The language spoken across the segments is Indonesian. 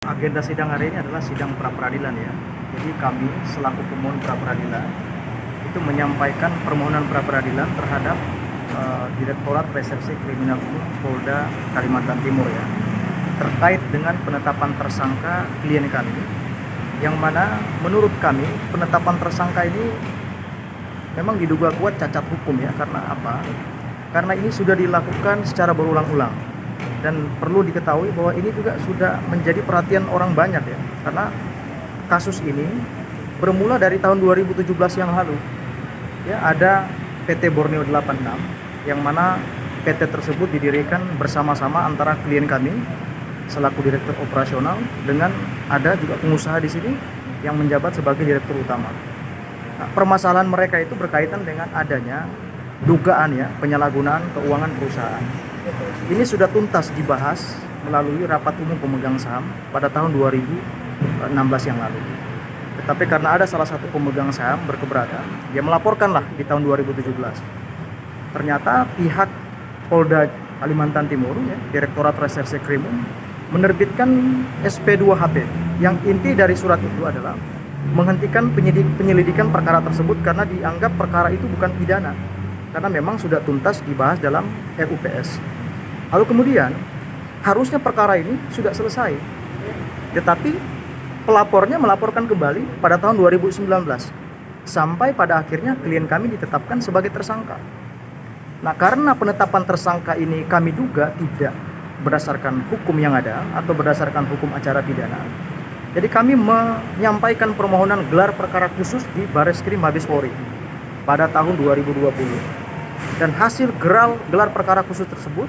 Agenda sidang hari ini adalah sidang pra-peradilan ya. Jadi kami selaku pemohon pra-peradilan itu menyampaikan permohonan pra-peradilan terhadap Direktorat Reserse Kriminal Umum Polda Kalimantan Timur ya, terkait dengan penetapan tersangka klien kami, yang mana menurut kami penetapan tersangka ini memang diduga kuat cacat hukum ya. Karena apa? Karena ini sudah dilakukan secara berulang-ulang. Dan perlu diketahui bahwa ini juga sudah menjadi perhatian orang banyak ya, karena kasus ini bermula dari tahun 2017 yang lalu ya. Ada PT Borneo 86 yang mana PT tersebut didirikan bersama-sama antara klien kami selaku direktur operasional dengan ada juga pengusaha di sini yang menjabat sebagai direktur utama. Nah, permasalahan mereka itu berkaitan dengan adanya dugaan ya penyalahgunaan keuangan perusahaan. Ini sudah tuntas dibahas melalui rapat umum pemegang saham pada tahun 2016 yang lalu. Tetapi karena ada salah satu pemegang saham berkeberatan, dia melaporkanlah di tahun 2017. Ternyata pihak Polda Kalimantan Timur ya, Direktorat Reserse Kriminal menerbitkan SP2HP yang inti dari surat itu adalah menghentikan penyelidikan perkara tersebut karena dianggap perkara itu bukan pidana, karena memang sudah tuntas dibahas dalam RUPS. Lalu kemudian harusnya perkara ini sudah selesai, tetapi pelapornya melaporkan kembali pada tahun 2019 sampai pada akhirnya klien kami ditetapkan sebagai tersangka. Nah, karena penetapan tersangka ini kami duga tidak berdasarkan hukum yang ada atau berdasarkan hukum acara pidana, jadi kami menyampaikan permohonan gelar perkara khusus di Bareskrim Mabes Polri pada tahun 2020. Dan hasil gelar perkara khusus tersebut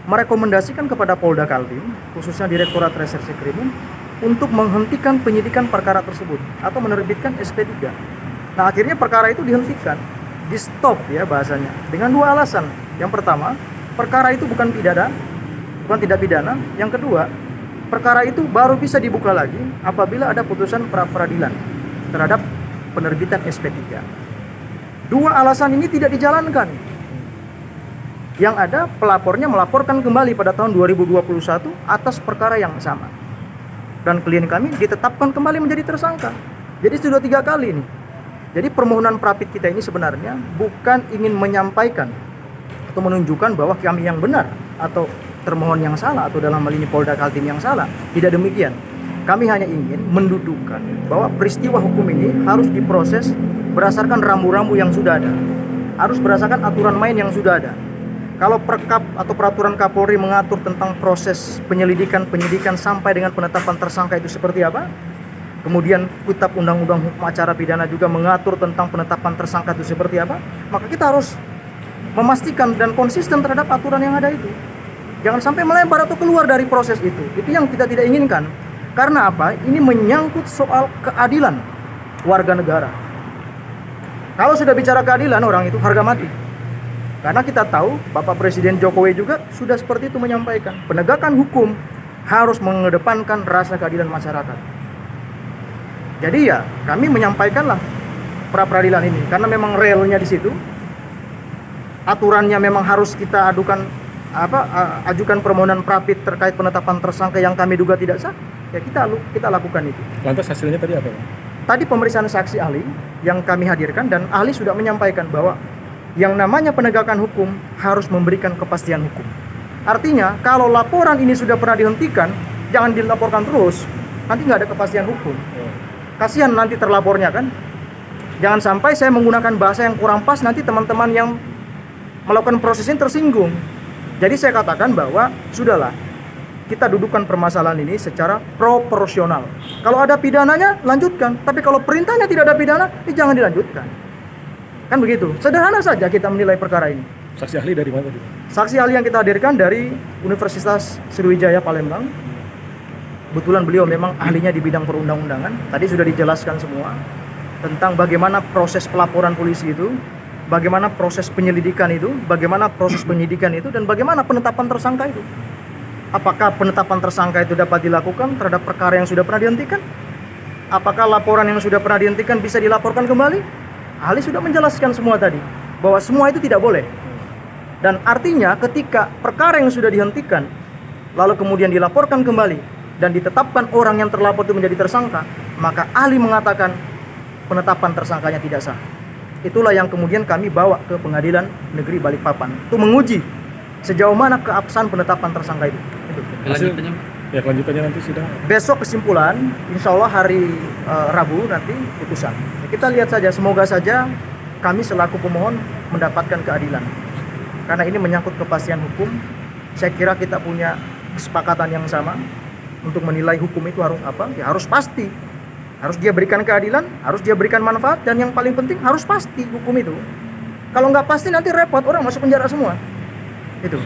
merekomendasikan kepada Polda Kaltim, khususnya Direktorat Reserse Kriminal, untuk menghentikan penyidikan perkara tersebut atau menerbitkan SP3. Nah, akhirnya perkara itu dihentikan, di stop ya bahasanya, dengan dua alasan. Yang pertama, perkara itu bukan tidak pidana. Yang kedua, perkara itu baru bisa dibuka lagi apabila ada putusan pra-peradilan terhadap penerbitan SP3. Dua alasan ini tidak dijalankan. Yang ada pelapornya melaporkan kembali pada tahun 2021 atas perkara yang sama. Dan klien kami ditetapkan kembali menjadi tersangka. Jadi sudah 3 kali ini. Jadi permohonan prapit kita ini sebenarnya bukan ingin menyampaikan atau menunjukkan bahwa kami yang benar atau termohon yang salah atau dalam hal ini Polda Kaltim yang salah. Tidak demikian. Kami hanya ingin mendudukkan bahwa peristiwa hukum ini harus diproses berdasarkan rambu-rambu yang sudah ada. Harus berdasarkan aturan main yang sudah ada. Kalau Perkap atau peraturan Kapolri mengatur tentang proses penyidikan sampai dengan penetapan tersangka itu seperti apa, kemudian Kitab Undang-Undang Hukum Acara Pidana juga mengatur tentang penetapan tersangka itu seperti apa, maka kita harus memastikan dan konsisten terhadap aturan yang ada itu. Jangan sampai melebar atau keluar dari proses itu. Itu yang kita tidak inginkan. Karena apa? Ini menyangkut soal keadilan warga negara. Kalau sudah bicara keadilan, orang itu harga mati. Karena kita tahu Bapak Presiden Jokowi juga sudah seperti itu menyampaikan, penegakan hukum harus mengedepankan rasa keadilan masyarakat. Jadi ya kami menyampaikanlah pra-peradilan ini karena memang realnya di situ. Aturannya memang harus kita ajukan permohonan prapit terkait penetapan tersangka yang kami duga tidak sah. Ya kita lakukan itu. Lantas hasilnya tadi apa? Tadi pemeriksaan saksi ahli yang kami hadirkan, dan ahli sudah menyampaikan bahwa yang namanya penegakan hukum harus memberikan kepastian hukum. Artinya kalau laporan ini sudah pernah dihentikan, jangan dilaporkan terus, nanti nggak ada kepastian hukum. Kasihan nanti terlapornya kan. Jangan sampai saya menggunakan bahasa yang kurang pas, nanti teman-teman yang melakukan proses ini tersinggung. Jadi saya katakan bahwa sudahlah, kita dudukkan permasalahan ini secara proporsional. Kalau ada pidananya, lanjutkan. Tapi kalau perintahnya tidak ada pidana, jangan dilanjutkan. Kan begitu, sederhana saja kita menilai perkara ini. Saksi ahli dari mana tadi? Saksi ahli yang kita hadirkan dari Universitas Sriwijaya Palembang. Kebetulan beliau memang ahlinya di bidang perundang-undangan. Tadi sudah dijelaskan semua tentang bagaimana proses pelaporan polisi itu, bagaimana proses penyelidikan itu, bagaimana proses penyidikan itu, dan bagaimana penetapan tersangka itu. Apakah penetapan tersangka itu dapat dilakukan terhadap perkara yang sudah pernah dihentikan? Apakah laporan yang sudah pernah dihentikan bisa dilaporkan kembali? Ahli sudah menjelaskan semua tadi, bahwa semua itu tidak boleh. Dan artinya ketika perkara yang sudah dihentikan, lalu kemudian dilaporkan kembali, dan ditetapkan orang yang terlapor itu menjadi tersangka, maka ahli mengatakan penetapan tersangkanya tidak sah. Itulah yang kemudian kami bawa ke Pengadilan Negeri Balikpapan untuk menguji sejauh mana keabsahan penetapan tersangka itu. Kelanjutannya? Ya, kelanjutannya nanti sidang. Besok kesimpulan, insya Allah hari Rabu nanti putusan. Ya, kita lihat saja, semoga saja kami selaku pemohon mendapatkan keadilan. Karena ini menyangkut kepastian hukum, saya kira kita punya kesepakatan yang sama untuk menilai hukum itu harus apa? Ya harus pasti. Harus dia berikan keadilan, harus dia berikan manfaat, dan yang paling penting harus pasti hukum itu. Kalau nggak pasti nanti repot, orang masuk penjara semua. Itu.